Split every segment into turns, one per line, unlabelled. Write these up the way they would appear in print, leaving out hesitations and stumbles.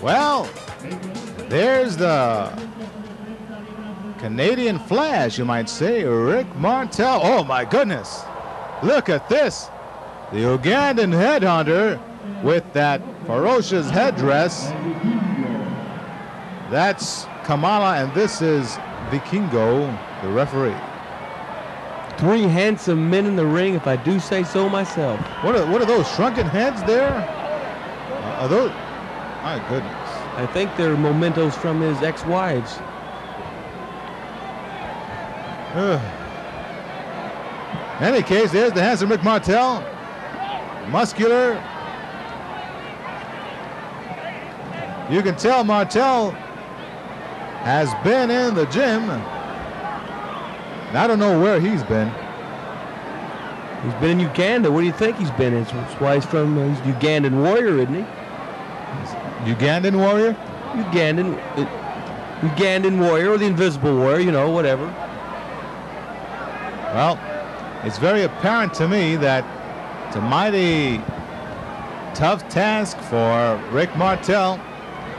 Well, there's the Canadian Flash, you might say, Rick Martel. Oh my goodness, look at this. The Ugandan headhunter with that ferocious headdress. That's Kamala, and this is Vikingo, the referee.
Three handsome men in the ring, if I do say so myself.
What are those shrunken heads there? Are those? My goodness.
I think they're mementos from his ex-wives.
In any case, there's the handsome Rick Martel. Muscular. You can tell Martel has been in the gym. And I don't know where he's been.
He's been in Uganda. What do you think he's been in? That's why he's from he's Ugandan warrior, isn't he?
Ugandan warrior?
Ugandan warrior, or the invisible warrior, you know, whatever.
Well, it's very apparent to me that it's a mighty tough task for Rick Martel.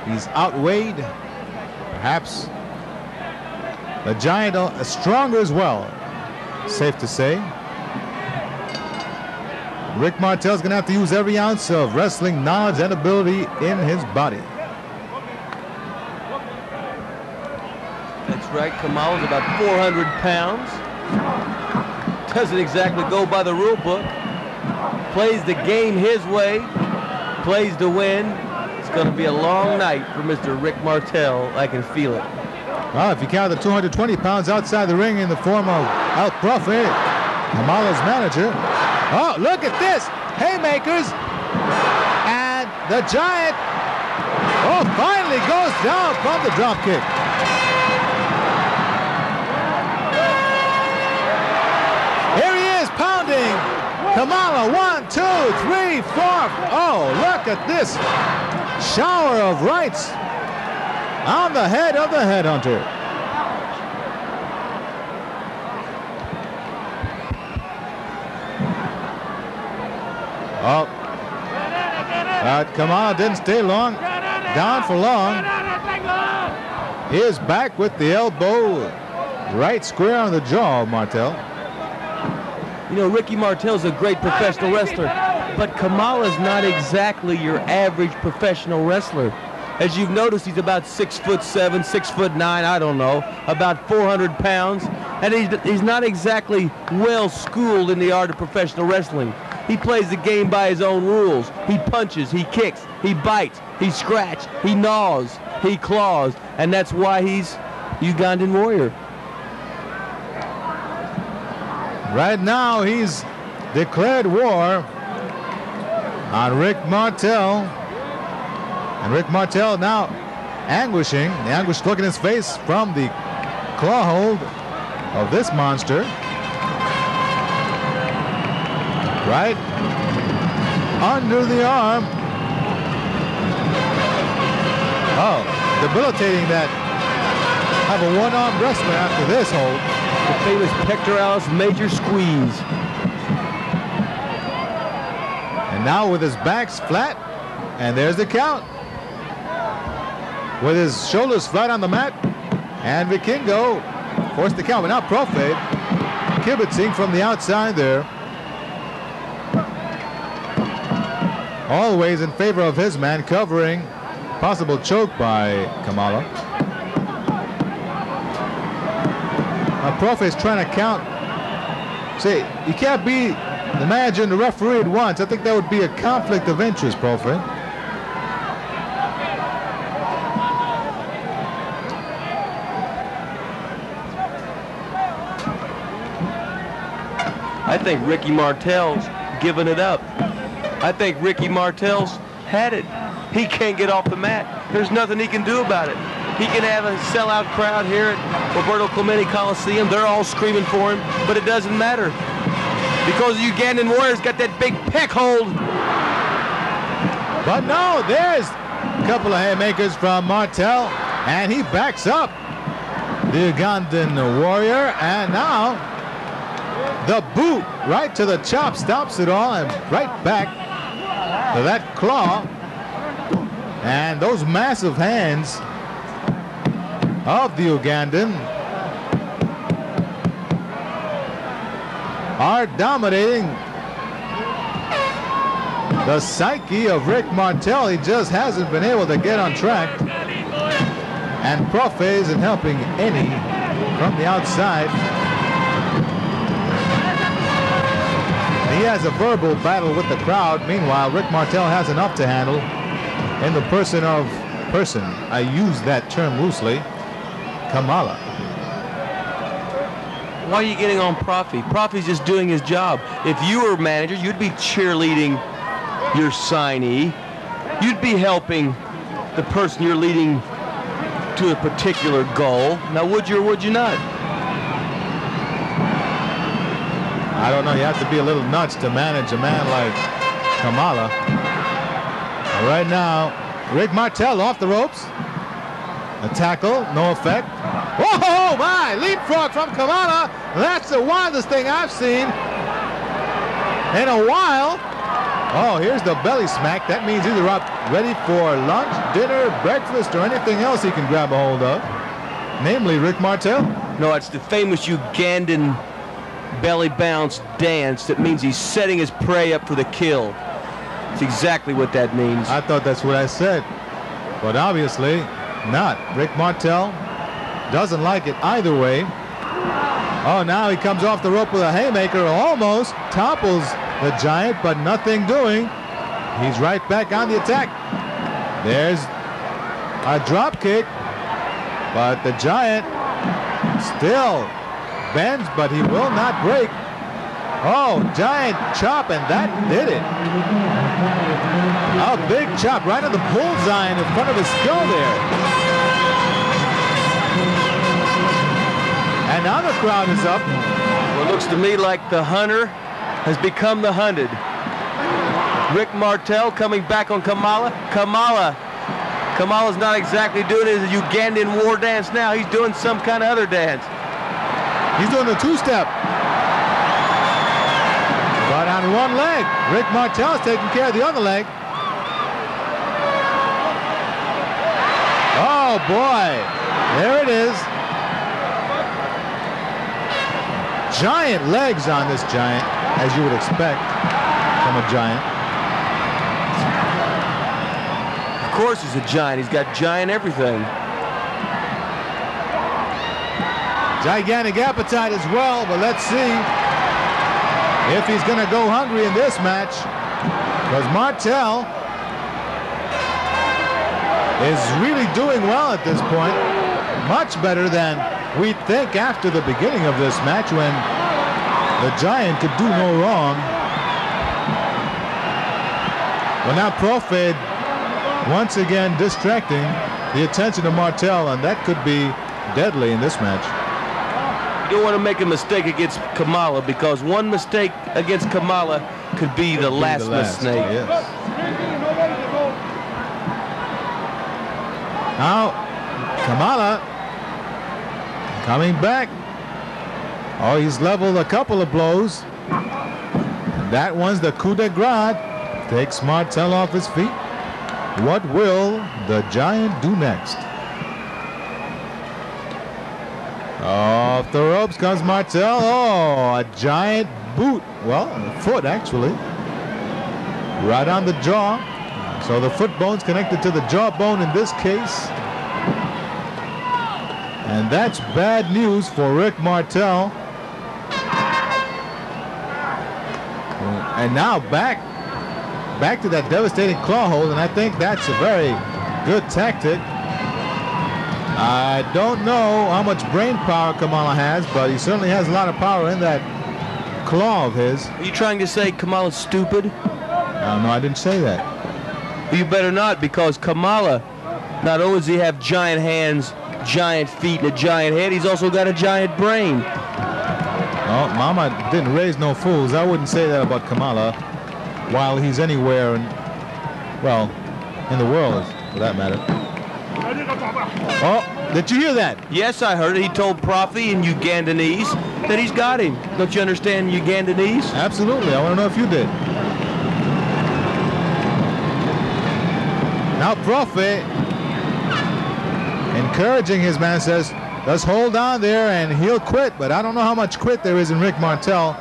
He's outweighed. Perhaps the giant stronger as well, safe to say. Rick Martel's going to have to use every ounce of wrestling knowledge and ability in his body.
That's right, Kamala's about 400 pounds. Doesn't exactly go by the rule book. Plays the game his way, plays to win. It's going to be a long night for Mr. Rick Martel. I can feel it.
Well, if you count the 220 pounds outside the ring in the form of El Profe, Kamala's manager. Oh, look at this! Haymakers! And the giant, finally goes down from the drop kick. Here he is, pounding. Kamala, 1, 2, 3, 4. Oh, look at this shower of rights on the head of the headhunter. Oh, Kamala didn't stay long, down for long. He is back with the elbow right square on the jaw of Martel.
You know, Ricky Martel's a great professional wrestler, but Kamala's not exactly your average professional wrestler. As you've noticed, he's about 6'7", 6'9", I don't know, about 400 pounds, and he's not exactly well schooled in the art of professional wrestling. He plays the game by his own rules. He punches, he kicks, he bites, he scratches, he gnaws, he claws, and that's why he's Ugandan warrior.
Right now, he's declared war on Rick Martel. And Rick Martel now anguishing, the anguished look in his face from the claw hold of this monster. Right under the arm. Oh, debilitating that have a one-arm wrestler after this hold.
The famous pectoralis major squeeze.
And now with his backs flat, and there's the count. With his shoulders flat on the mat, and Vikingo forced the count. But now Profe kibitzing from the outside there. Always in favor of his man, covering possible choke by Kamala. Profe is trying to count. See, you can't be the manager and the referee at once. I think that would be a conflict of interest, Profe.
I think Ricky Martel's giving it up. I think Ricky Martel's had it. He can't get off the mat. There's nothing he can do about it. He can have a sellout crowd here at Roberto Clemente Coliseum. They're all screaming for him, but it doesn't matter. Because the Ugandan Warrior's got that big pec hold.
But no, there's a couple of haymakers from Martel, and he backs up the Ugandan Warrior, and now the boot right to the chop stops it all, and right back to that claw And those massive hands of the Ugandan are dominating the psyche of Rick Martel. He just hasn't been able to get on track. And Profe isn't helping any from the outside. He has a verbal battle with the crowd. Meanwhile, Rick Martel has enough to handle in the person, I use that term loosely, Kamala.
Why are you getting on Profi? Profi's just doing his job. If you were manager, you'd be cheerleading your signee. You'd be helping the person you're leading to a particular goal. Now, would you or would you not?
I don't know. You have to be a little nuts to manage a man like Kamala. Right now, Rick Martel off the ropes. A tackle, no effect. Oh my! Leapfrog from Kamala. That's the wildest thing I've seen in a while. Oh, here's the belly smack. That means either up ready for lunch, dinner, breakfast, or anything else he can grab a hold of. Namely, Rick Martel.
No, it's the famous Ugandan belly bounce dance. That means he's setting his prey up for the kill. That's exactly what that means.
I thought that's what I said, but obviously not. Rick Martel doesn't like it either way. Oh, now he comes off the rope with a haymaker, almost topples the Giant, but nothing doing. He's right back on the attack. There's a drop kick, but the Giant still bends, but he will not break. Oh, giant chop, and that did it. A big chop right on the bullseye in front of his skull there. And now the crowd is up.
Well, it looks to me like the hunter has become the hunted. Rick Martel coming back on Kamala. Kamala's not exactly doing his Ugandan war dance now. He's doing some kind of other dance.
He's doing the two-step. But on one leg, Rick Martel is taking care of the other leg. Oh boy, there it is. Giant legs on this Giant, as you would expect from a Giant.
Of course he's a Giant. He's got Giant everything.
Gigantic appetite as well, but let's see if he's going to go hungry in this match, because Martel is really doing well at this point. Much better than we think after the beginning of this match, when the Giant could do no wrong. Well, now Profed once again distracting the attention of Martel, and that could be deadly in this match.
You don't want to make a mistake against Kamala, because one mistake against Kamala could be the last mistake.
Yes. Now, Kamala coming back. Oh, he's leveled a couple of blows. That one's the coup de grace. Takes Martel off his feet. What will the Giant do next? Off the ropes comes Martel. Oh, a giant boot. Well, a foot, actually. Right on the jaw. So the foot bone's connected to the jawbone in this case. And that's bad news for Rick Martel. And now back to that devastating claw hold, and I think that's a very good tactic. I don't know how much brain power Kamala has, but he certainly has a lot of power in that claw of his.
Are you trying to say Kamala's stupid?
No, I didn't say that.
Well, you better not, because Kamala, not only does he have giant hands, giant feet, and a giant head, he's also got a giant brain.
Oh, Mama didn't raise no fools. I wouldn't say that about Kamala while he's anywhere in, well, in the world, for that matter. Oh, did you hear that?
Yes, I heard it. He told Profi in Ugandanese that he's got him. Don't you understand Ugandanese?
Absolutely. I want to know if you did. Now Profe encouraging his man, says, just hold on there and he'll quit. But I don't know how much quit there is in Rick Martel,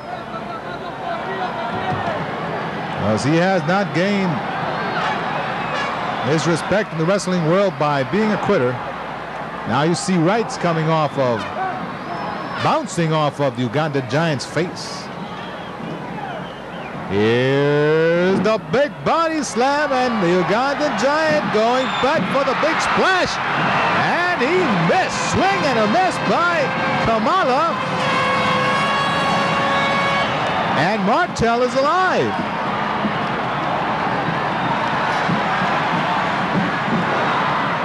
because he has not gained his respect in the wrestling world by being a quitter. Now you see rights coming off of, bouncing off of the Uganda Giant's face. Here's the big body slam, and the Ugandan Giant going back for the big splash. And he missed. Swing and a miss by Kamala. And Martel is alive.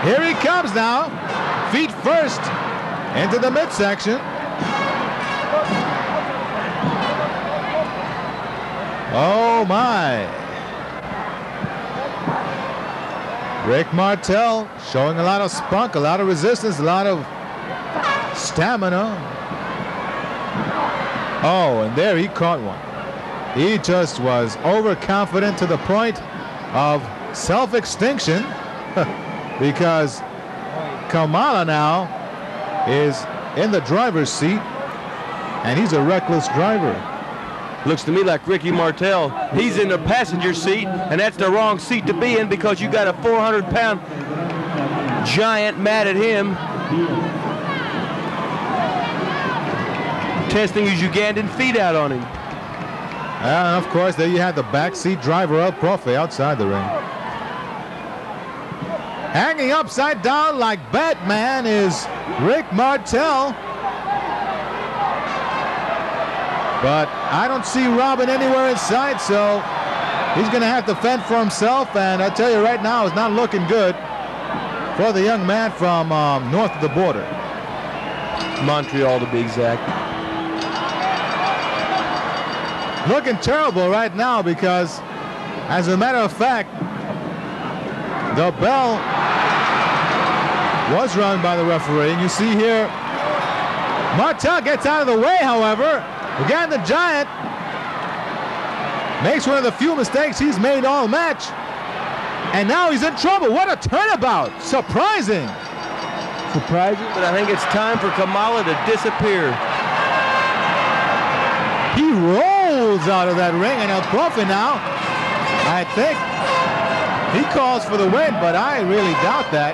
Here he comes now. Feet first into the midsection. Oh my. Rick Martel showing a lot of spunk, a lot of resistance, a lot of stamina. Oh, and there he caught one. He just was overconfident to the point of self-extinction because Kamala now is in the driver's seat, and he's a reckless driver.
Looks to me like Ricky Martel, he's in the passenger seat, and that's the wrong seat to be in because you got a 400-pound giant mad at him, testing his Ugandan feet out on him.
And of course, there you have the backseat driver of Profe outside the ring. Hanging upside down like Batman is Rick Martel. But I don't see Robin anywhere in sight, so he's going to have to fend for himself. And I tell you right now, it's not looking good for the young man from north of the border.
Montreal, to be exact.
Looking terrible right now because, as a matter of fact, the bell was rung by the referee. And you see here, Martel gets out of the way, however. Again, the Giant makes one of the few mistakes he's made all match. And now he's in trouble. What a turnabout. Surprising.
Surprising, but I think it's time for Kamala to disappear.
He rolls out of that ring, and El Profe now, I think, he calls for the win, but I really doubt that.